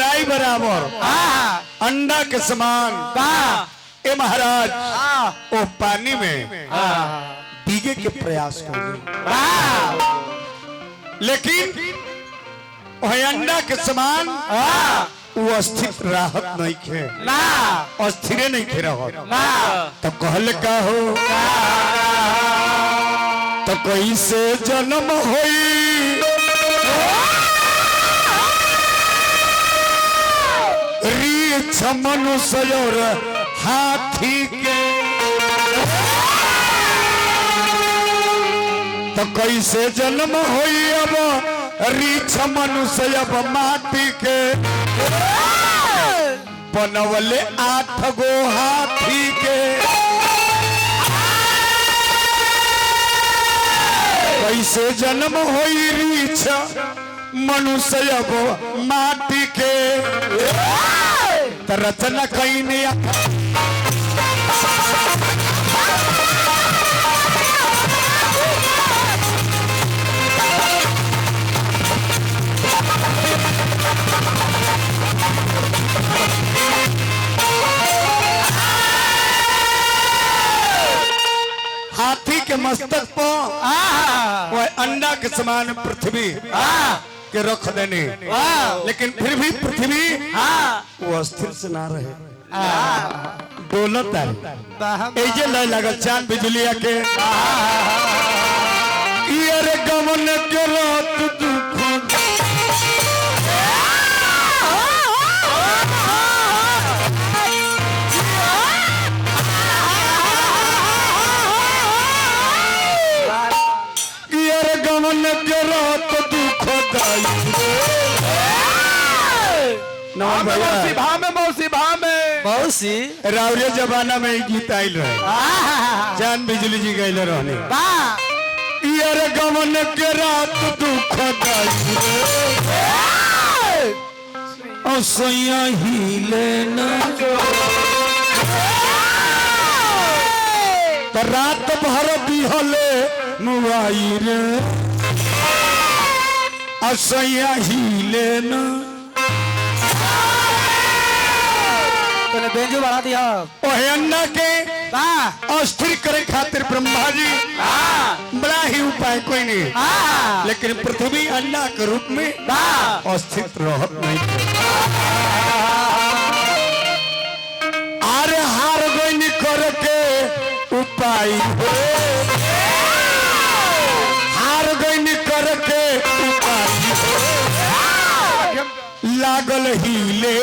राई बराबर अंडा के समान ए महाराज ओ पानी में भीगे के प्रयास कर लेकिन अंडा के समान वो अस्थिर राहत नहीं खे अस्थिर नहीं खे रहो तो कहल का हो तो कैसे जन्म होई रीछ मनुष्य और हाथी के तो कैसे जन्म होई अब रीछ मनुष्य अब माटी के बनवले 8 गो हाथी के कैसे जन्म होई रीछ मनुष्य अब माटी के रचना कहीं नहीं हाथी के मस्तक पर वह अंडा के समान पृथ्वी के रख देने लेकिन फिर भी पृथ्वी वो अस्थिर से ना रहे डोलता है लगा चांद बिजलिया के गमन के रात दुख गमन के रात दुख मौसी रावरिया जमाना में गीत आयल रहे चांद बिजली जी गए रहने गमन के रात दुख असैया हिले रात भर बिहले मुआई रे असैया हिले न बेंजू बढ़ा दिया अंडा के अस्थिर करे खातिर ब्रह्मा जी बड़ा ही उपाय कोई नहीं लेकिन पृथ्वी अंडा के रूप में अस्थिर रहत नहीं अरे हार गई करके उपाय हार गई करके उपाय लागल हिले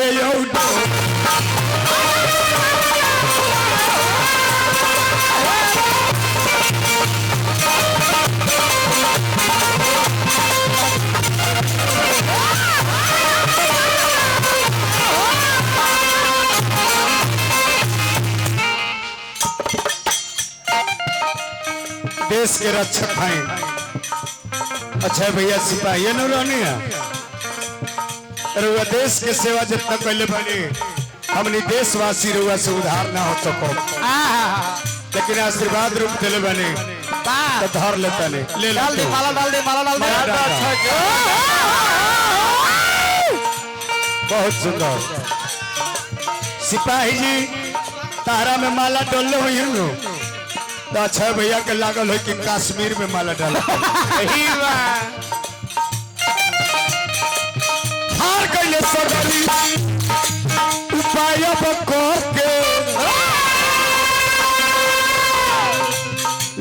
देश के रक्षक हैं अच्छा भैया सिपाही न रहने रुआ देश के सेवा जितना पहले बने हमने देशवासी रुआ से उधार ना हो सको लेकिन आशीर्वाद रूप दिले बने तो धर लेता ने ले डाल दे माला डाल दे बहुत सुंदर सिपाही जी तारा में माला डोले हुई है तो अच्छा भैया के लागल है कि कश्मीर में माला डाला हार कैले सगरी उपाय के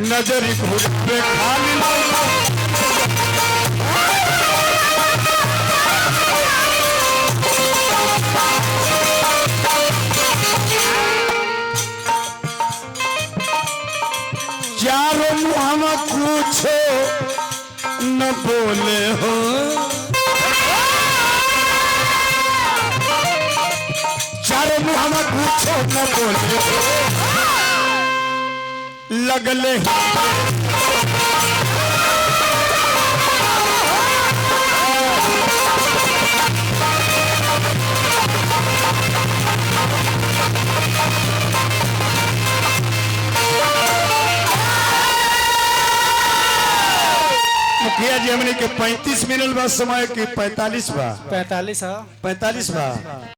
नजरी घूरे खाली चारों मुहावा कुछ न बोले हो चारों मुहावा कुछ न बोले हो लगले मुखिया राजा जी हमने के 35 मिनट बा समय की 45 बा 45 है 45 बा